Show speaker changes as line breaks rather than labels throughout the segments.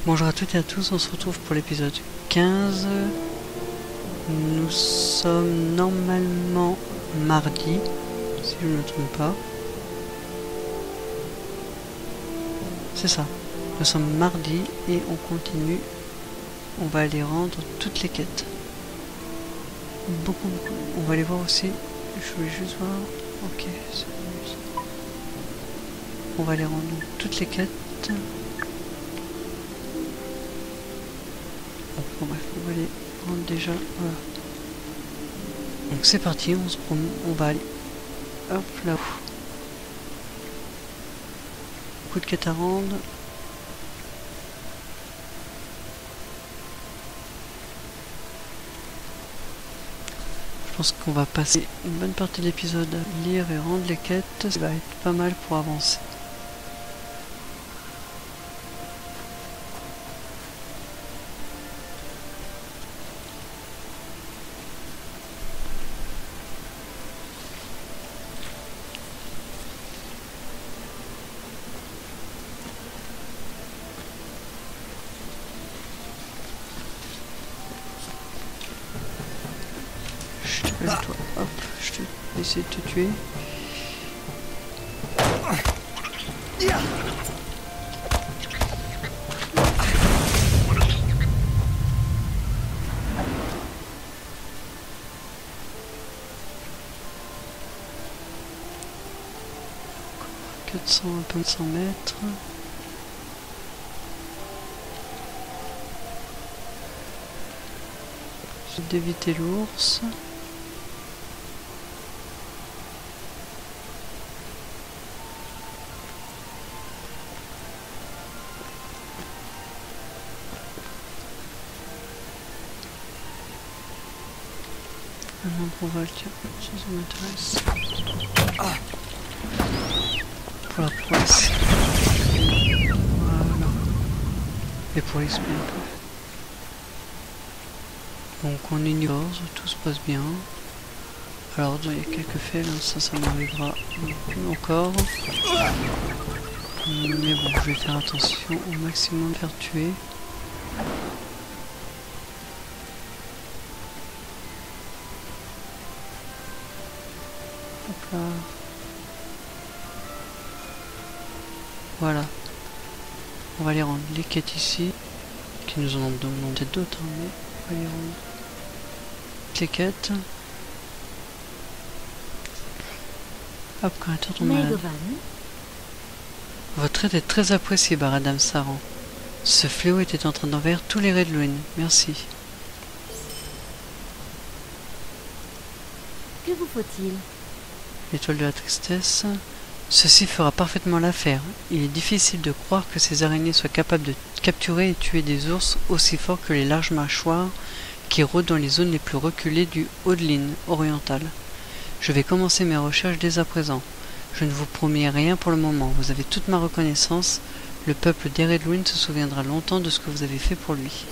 Bonjour à toutes et à tous, on se retrouve pour l'épisode 15. Nous sommes normalement mardi, si je ne me trompe pas. C'est ça, nous sommes mardi et on continue. On va aller rendre toutes les quêtes. Beaucoup. On va aller voir aussi. Je voulais juste voir. Ok, c'est bon. On va aller rendre toutes les quêtes. Bon, bref, on va aller rendre déjà. Voilà. Donc c'est parti, on se promène, on va aller. Hop là-haut. Beaucoup de quêtes à rendre. Je pense qu'on va passer une bonne partie de l'épisode à lire et rendre les quêtes. Ça va être pas mal pour avancer. Toi, hop, je vais essayer de te tuer. Un peu de 100 mètres. J'ai d'éviter l'ours. Un endroit, tiens, ça m'intéresse. Ah. Pour la prouesse. Voilà. Et pour l'XP un peu. Donc on ignore, tout se passe bien. Alors il y a quelques faits, là, ça m'arrivera encore. Mais bon, je vais faire attention au maximum de faire tuer. Hop là. Voilà. On va aller rendre les quêtes ici. Qui nous en ont demandé d'autres, hein, mais on va aller rendre les quêtes. Hop, quand elle tombe malade. Votre aide est très appréciée, Baradam Saran. Ce fléau était en train d'envahir tous les Redlouin. Merci.
Que vous faut-il?
L'étoile de la tristesse. Ceci fera parfaitement l'affaire. Il est difficile de croire que ces araignées soient capables de capturer et tuer des ours aussi forts que les larges mâchoires qui rôdent dans les zones les plus reculées du Haut-de-Lyn oriental. Je vais commencer mes recherches dès à présent. Je ne vous promets rien pour le moment. Vous avez toute ma reconnaissance. Le peuple des Redlouin se souviendra longtemps de ce que vous avez fait pour lui.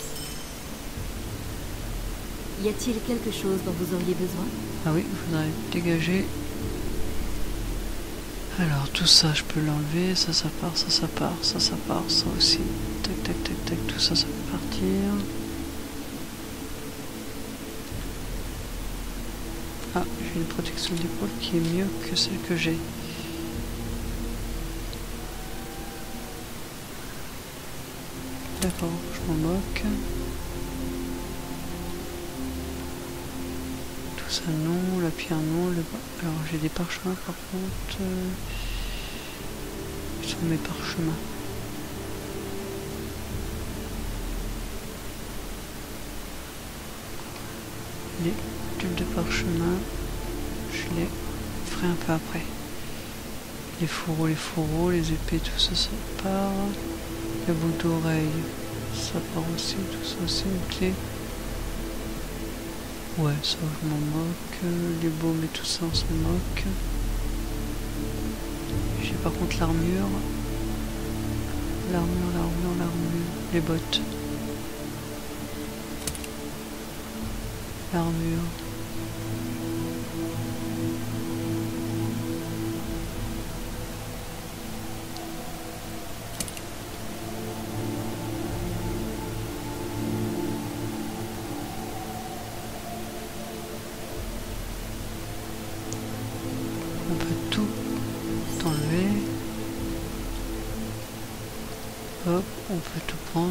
Y a-t-il quelque chose dont vous auriez besoin?
Ah oui, il faudrait dégager. Alors tout ça je peux l'enlever, ça part, ça part, ça part, ça aussi. Tac tac tac tac, tout ça peut partir. Ah, j'ai une protection d'épaule qui est mieux que celle que j'ai. D'accord, je m'en moque. Ça non, la pierre non, alors j'ai des parchemins par contre. Où sont mes parchemins? Les tubes de parchemin, je les ferai un peu après. Les fourreaux, les épées, tout ça, ça part. La boucle d'oreille, ça part aussi, tout ça aussi, une clé. Ouais, ça je m'en moque, les baumes et tout ça on s'en moque. J'ai par contre l'armure, les bottes, l'armure. Hop, on peut tout prendre.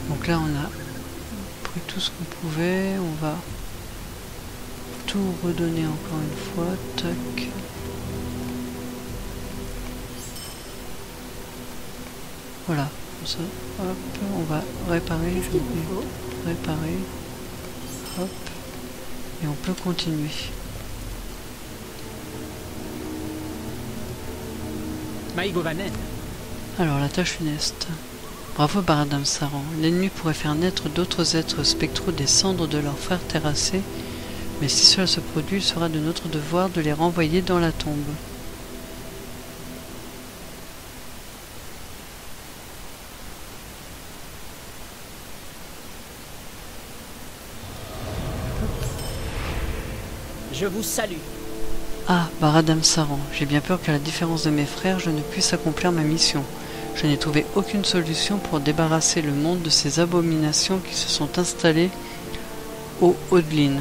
Donc là on a pris tout ce qu'on pouvait, on va tout redonner encore une fois, tac. Voilà, comme ça, hop, on va réparer,
Qu'est-ce qu'il vous faut?
réparer, hop, et on peut continuer.
Maïgovanen.
Alors la tâche funeste. Bravo Baradam Saran. L'ennemi pourrait faire naître d'autres êtres spectraux des cendres de leurs frères terrassés, mais si cela se produit, il sera de notre devoir de les renvoyer dans la tombe.
Je vous salue.
Ah, Baradam Saran, j'ai bien peur qu'à la différence de mes frères, je ne puisse accomplir ma mission. Je n'ai trouvé aucune solution pour débarrasser le monde de ces abominations qui se sont installées au Haut-de-Lyn.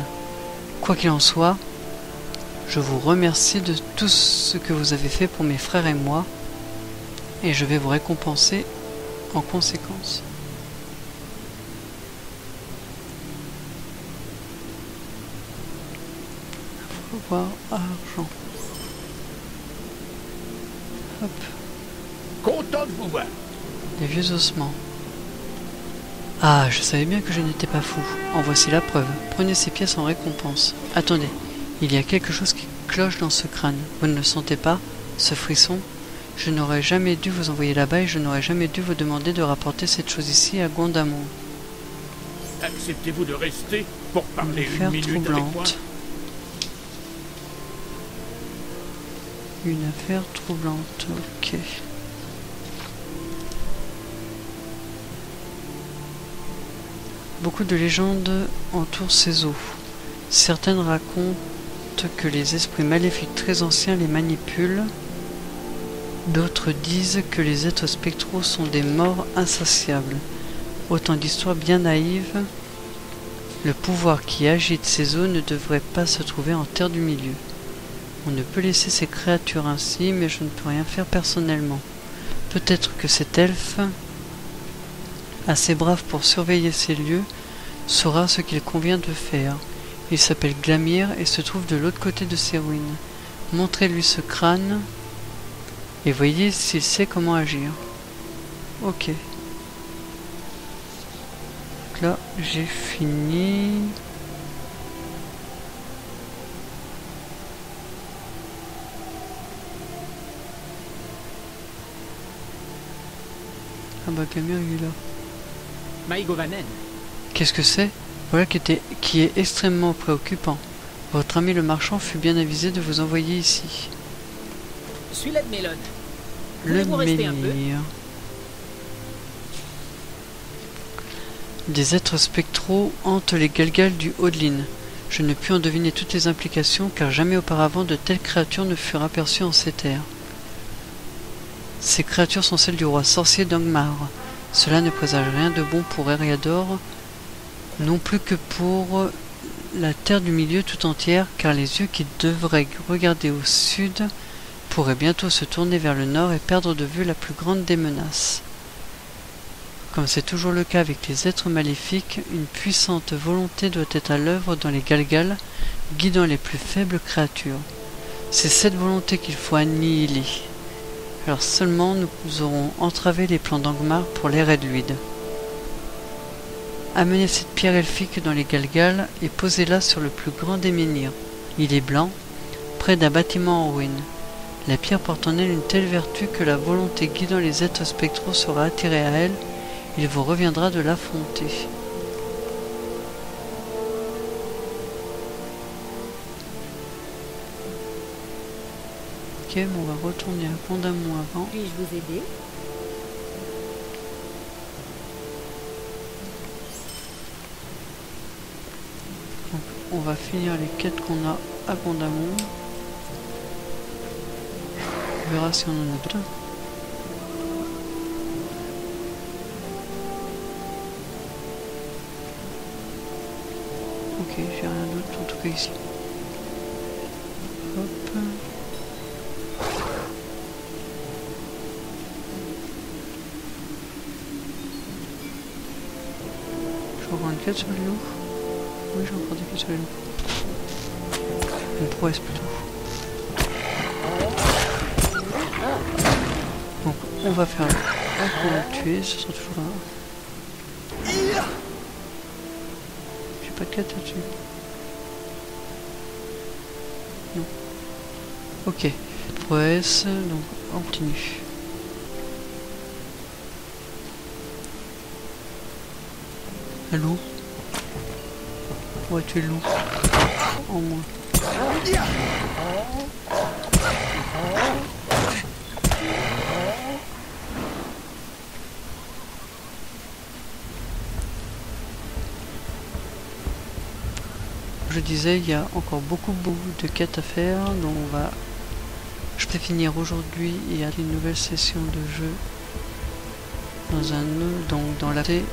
Quoi qu'il en soit, je vous remercie de tout ce que vous avez fait pour mes frères et moi, et je vais vous récompenser en conséquence. Voir argent. Hop.
Content de vous voir.
Les vieux ossements. Ah, je savais bien que je n'étais pas fou. En voici la preuve. Prenez ces pièces en récompense. Attendez, il y a quelque chose qui cloche dans ce crâne. Vous ne le sentez pas, ce frisson? Je n'aurais jamais dû vous envoyer là-bas et je n'aurais jamais dû vous demander de rapporter cette chose ici à Gondamon.
Acceptez-vous de rester pour parler
Une affaire
une minute avec moi?
troublante. Une affaire troublante, ok. Beaucoup de légendes entourent ces eaux. Certaines racontent que les esprits maléfiques très anciens les manipulent. D'autres disent que les êtres spectraux sont des morts insatiables. Autant d'histoires bien naïves. Le pouvoir qui agite ces eaux ne devrait pas se trouver en terre du milieu. On ne peut laisser ces créatures ainsi, mais je ne peux rien faire personnellement. Peut-être que cet elfe, assez brave pour surveiller ces lieux, saura ce qu'il convient de faire. Il s'appelle Glamir et se trouve de l'autre côté de ces ruines. Montrez-lui ce crâne et voyez s'il sait comment agir. Ok. Donc là, j'ai fini. Ah bah Glamir il est là.
Maïgovanen.
Qu'est-ce que c'est? Voilà qui est extrêmement préoccupant. Votre ami le marchand fut bien avisé de vous envoyer ici.
Suis l'aide Mélone.
Le
Voulez-vous rester un peu?
menhir. Des êtres spectraux hantent les galgales du Haut-de-Lyn. Je ne puis en deviner toutes les implications car jamais auparavant de telles créatures ne furent aperçues en ces terres. Ces créatures sont celles du roi sorcier d'Angmar. Cela ne présage rien de bon pour Eriador, non plus que pour la terre du milieu tout entière, car les yeux qui devraient regarder au sud pourraient bientôt se tourner vers le nord et perdre de vue la plus grande des menaces. Comme c'est toujours le cas avec les êtres maléfiques, une puissante volonté doit être à l'œuvre dans les Galgales, guidant les plus faibles créatures. C'est cette volonté qu'il faut annihiler. Alors seulement nous aurons entravé les plans d'Angmar pour l'ère Edluide. Amenez cette pierre elfique dans les Galgales et posez-la sur le plus grand des menhirs. Il est blanc, près d'un bâtiment en ruine. La pierre porte en elle une telle vertu que la volonté guidant les êtres spectraux sera attirée à elle. Il vous reviendra de l'affronter. Ok, bon, on va retourner à Condamon avant.
Puis-je vous aider?
Donc, on va finir les quêtes qu'on a à Condamon. On verra si on en a d'autres. Ok, j'ai rien d'autre en tout cas ici. Hop. J'ai encore une quête sur les loups. Oui, j'ai encore des quêtes sur les loups. Une prouesse plutôt. Donc, on va faire là. Hop, on va le tuer, ce sera toujours là. J'ai pas de quête là-dessus. Non. Ok. Prouesse, donc on continue. Un loup. On va tuer le loup. En moins. Je disais, il y a encore beaucoup de quêtes à faire, donc je vais finir aujourd'hui et il y a une nouvelle session de jeu dans un donc dans la T,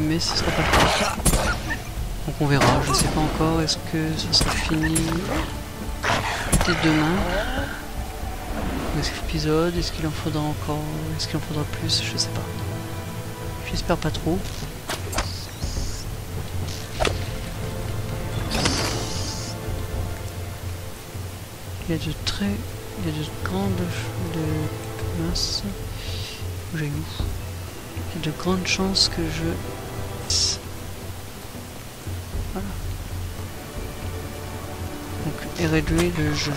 mais ce sera pas le cas. Donc on verra, je sais pas encore, est-ce que ça sera fini peut-être demain, ou cet épisode, est-ce qu'il en faudra encore, est-ce qu'il en faudra plus, je sais pas. J'espère pas trop. Il y a de grandes mince, j'ai où? Il y a de grandes chances que je voilà. Donc et réduire le jeu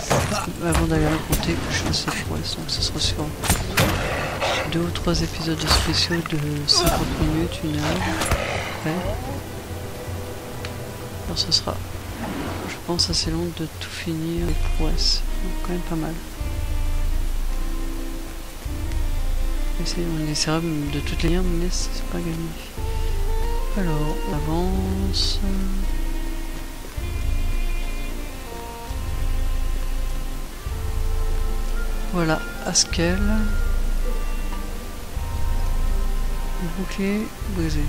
avant d'aller raconter que je fais cette prouesse. Donc ce sera sur 2 ou 3 épisodes spéciaux de 50 minutes, 1 heure. Ouais. Alors ce sera, je pense, assez long de tout finir les prouesses. Donc quand même pas mal. On essaiera de toutes les lire, mais c'est pas gagné. Alors, on avance. Voilà, Haskell. Le bouclier brisé.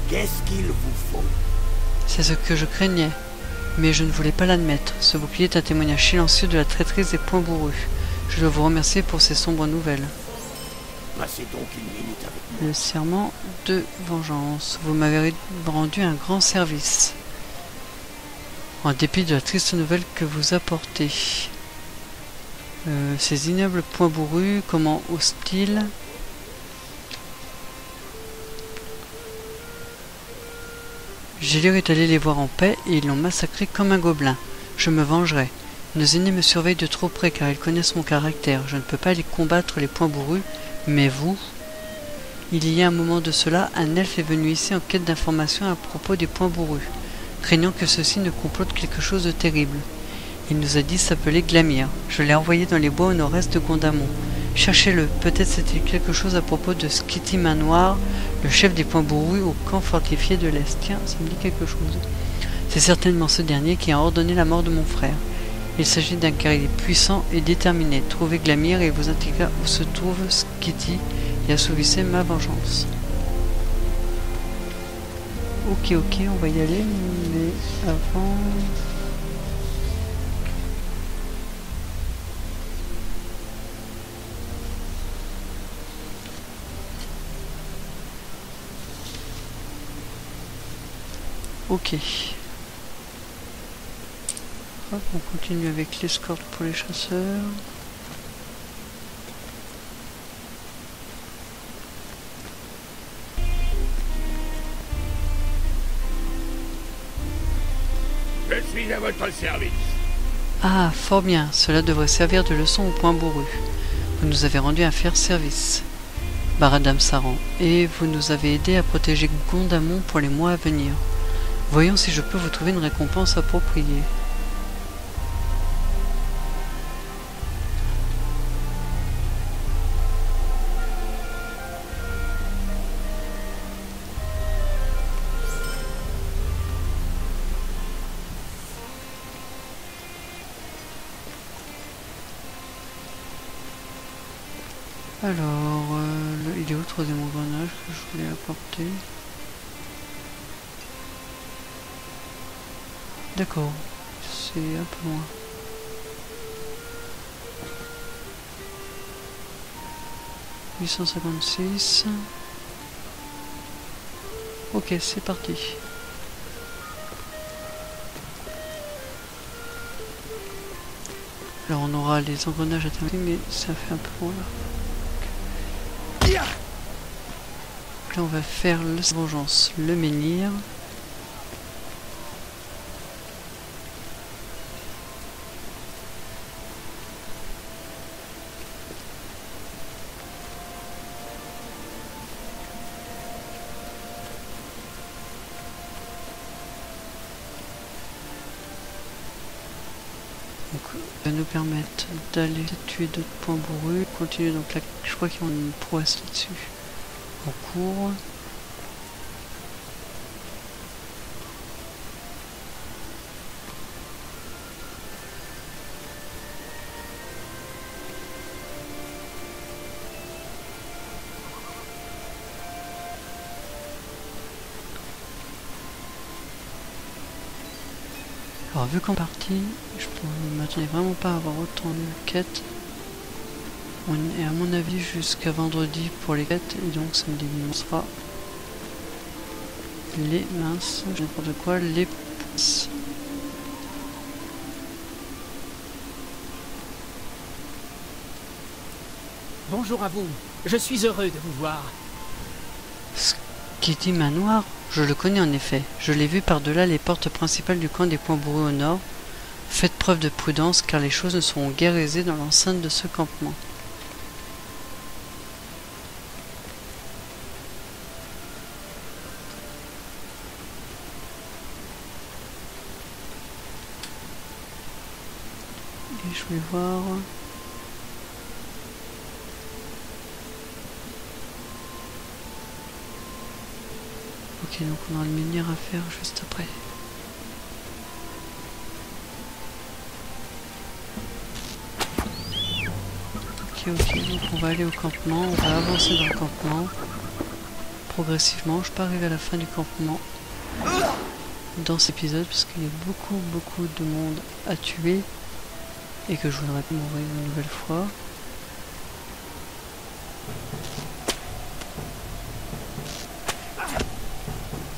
Qu'est-ce qu'il vous faut?
C'est ce que je craignais, mais je ne voulais pas l'admettre. Ce bouclier est un témoignage silencieux de la traîtrise des poings bourrus. Je dois vous remercier pour ces sombres nouvelles.
Passez donc une minute avec moi.
Le serment de vengeance. Vous m'avez rendu un grand service. En dépit de la triste nouvelle que vous apportez. Ces ignobles poings bourrus, comment hostiles. Gélior est allé les voir en paix et ils l'ont massacré comme un gobelin. Je me vengerai. Nos aînés me surveillent de trop près car ils connaissent mon caractère. Je ne peux pas les combattre les poings bourrus, mais vous... Il y a un moment de cela, un elfe est venu ici en quête d'informations à propos des poings bourrus, craignant que ceux-ci ne complotent quelque chose de terrible. Il nous a dit s'appeler Glamir. Je l'ai envoyé dans les bois au nord-est de Gondamon. Cherchez-le, peut-être sait-il quelque chose à propos de Skitty Main Noire, le chef des poings bourrus au camp fortifié de l'Est. Tiens, ça me dit quelque chose. C'est certainement ce dernier qui a ordonné la mort de mon frère. Il s'agit d'un guerrier puissant et déterminé. Trouvez Glamir et vous indiquez où se trouve Skitty et assouvissez ma vengeance. Ok, on va y aller, mais avant... Ok. Hop, on continue avec l'escorte pour les chasseurs.
Je suis à votre service.
Ah, fort bien. Cela devrait servir de leçon aux poings bourrus. Vous nous avez rendu un fier service, Baradam Saran, et vous nous avez aidé à protéger Gondamon pour les mois à venir. Voyons si je peux vous trouver une récompense appropriée. Alors, il est où le troisième engrenage que je voulais apporter? D'accord, c'est un peu loin. « 856. Ok, c'est parti. Alors on aura les engrenages à terminer, mais ça fait un peu loin là. Là on va faire le vengeance, le menhir. Donc, ça va nous permettre d'aller tuer d'autres points bourrus, continuer. Donc là, je crois qu'ils ont une prouesse là-dessus en cours. Alors vu qu'en partie, je ne m'attendais vraiment pas à avoir autant de quêtes. On est à mon avis jusqu'à vendredi pour les quêtes et donc samedi on sera les minces, n'importe quoi, les pousses.
Bonjour à vous. Je suis heureux de vous voir.
Skitty Manoir, je le connais en effet. Je l'ai vu par-delà les portes principales du camp des Points Bourrus au nord. Faites preuve de prudence car les choses ne seront guère aisées dans l'enceinte de ce campement. Et je vais voir... Ok, donc on a le menhir à faire juste après. Ok, donc on va aller au campement, on va avancer dans le campement. Progressivement, je peux arriver à la fin du campement dans cet épisode parce qu'il y a beaucoup de monde à tuer et que je voudrais pas mourir une nouvelle fois.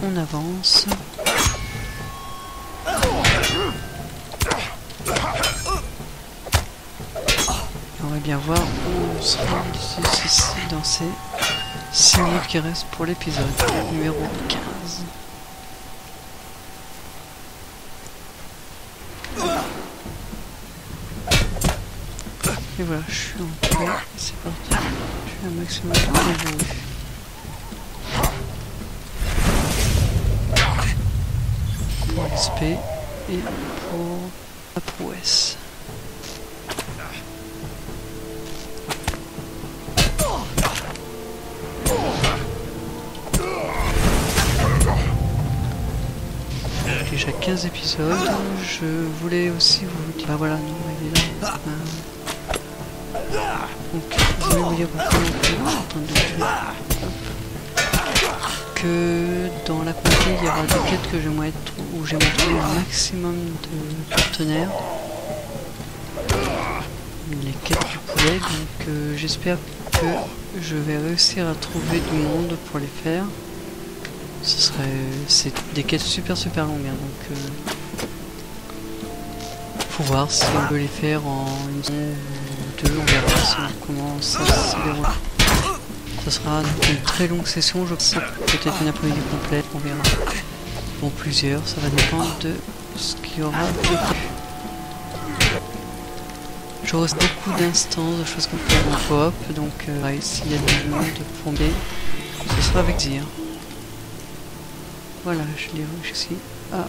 On avance. On va bien voir où on sera dans ces 6 minutes qui restent pour l'épisode numéro 15. Et voilà, je suis en paix. C'est parti. Je fais un maximum de combos. Pour l'XP et pour la prouesse. Déjà 15 épisodes, je voulais aussi vous dire... Bah voilà, non, il est là. Donc, je voulais vous dire que dans la partie, il y aura des quêtes que j'aimerais où j'aimerais trouver un maximum de partenaires. Les quêtes du poulet, donc j'espère que je vais réussir à trouver du monde pour les faire. C'est des quêtes super longues, hein, donc faut voir si on peut les faire en une semaine ou deux, on verra comment ça se déroule. Ça sera une très longue session, je sais, peut-être une après-midi complète, on verra. Bon, plusieurs, ça va dépendre de ce qu'il y aura de prévu. J'aurai beaucoup d'instances, de choses qu'on peut faire en coop, donc s'il y a du monde pour m'aider, ce sera avec plaisir. Voilà, je l'ai réussi à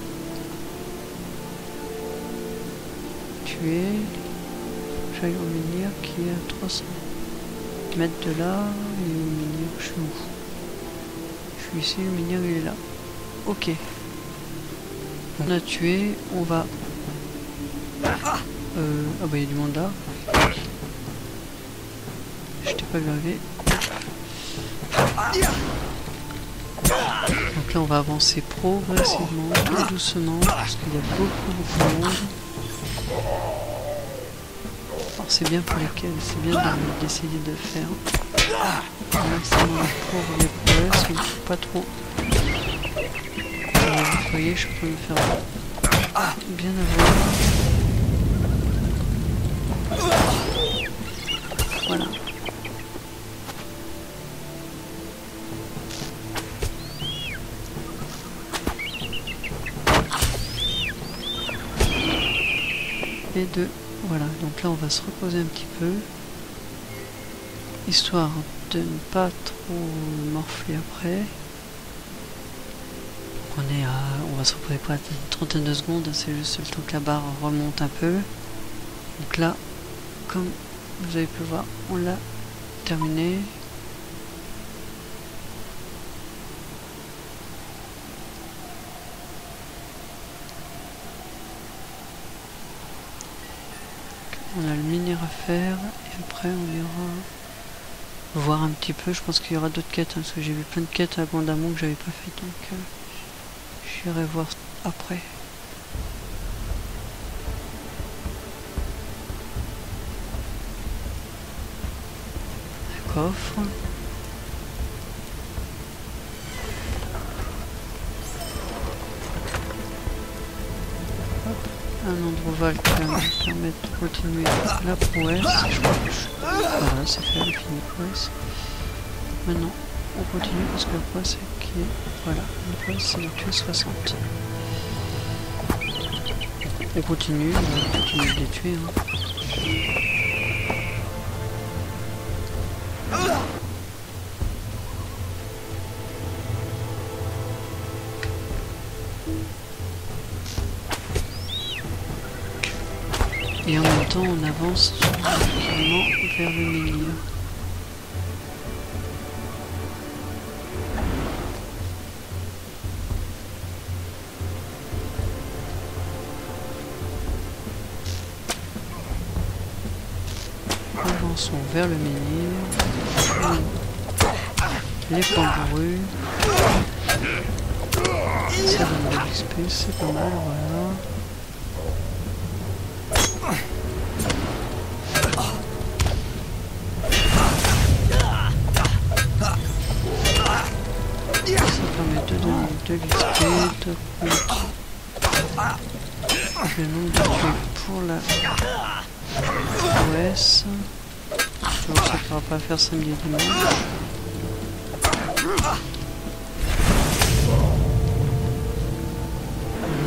tuer. J'aille au menhir qui est à 300 mètres de là. Et au menhir, je suis où? Je suis ici, le menhir il est là. Ok. On a tué, on va... Ah bah il y a du monde là. je t'ai pas gravé. Donc là on va avancer progressivement, tout doucement, parce qu'il y a beaucoup de monde. Alors c'est bien pour lesquels, c'est bien d'essayer de faire un maximum pour les prouesses, mais pas trop. Vous voyez, je peux me faire bien avoir. Voilà. Et deux. Voilà, donc là on va se reposer un petit peu, histoire de ne pas trop morfler après. Donc on va se reposer quoi, une trentaine de secondes, c'est juste le temps que la barre remonte un peu. Donc là, comme vous avez pu voir, on l'a terminé. On a le mineur à faire et après on ira voir un petit peu. Je pense qu'il y aura d'autres quêtes, hein, parce que j'ai vu plein de quêtes abondamment que j'avais pas fait, donc j'irai voir après. Un coffre. Un endroit qui va me permettre de continuer la prouesse. Je crois que voilà, c'est fait, le fini prouesse. Maintenant, on continue parce que la prouesse c'est qui est. Voilà, la prouesse c'est de tuer 60. On continue de les tuer. Hein. Et en même temps, on avance tranquillement vers le menhir. Avançons vers le menhir. Les pangurus. Ça donne de l'XP, c'est pas mal, voilà. De l'XP, le nombre de trucs pour la OS. Je ne pourra pas faire samedi et dimanche.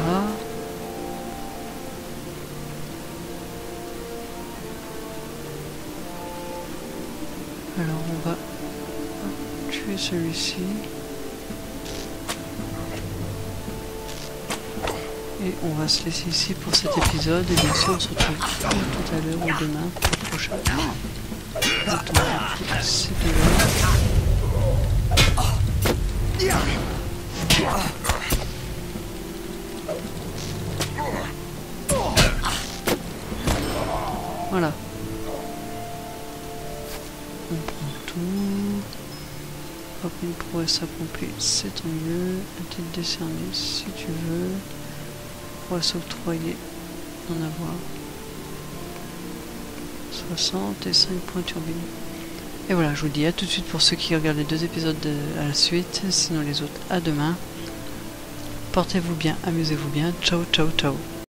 Voilà. Alors on va tuer celui-ci. Et on va se laisser ici pour cet épisode. Et bien sûr, on se retrouve tout à l'heure ou demain pour le prochain. Attends, ces deux-là. Voilà. On prend tout. Hop, une prouesse accomplie, c'est tant mieux. Un titre décerné si tu veux. Prouesse octroyée, en avoir 60 et 5 points turbines. Et voilà, je vous dis à tout de suite pour ceux qui regardent les deux épisodes à la suite. Sinon les autres, à demain. Portez-vous bien, amusez-vous bien. Ciao, ciao, ciao.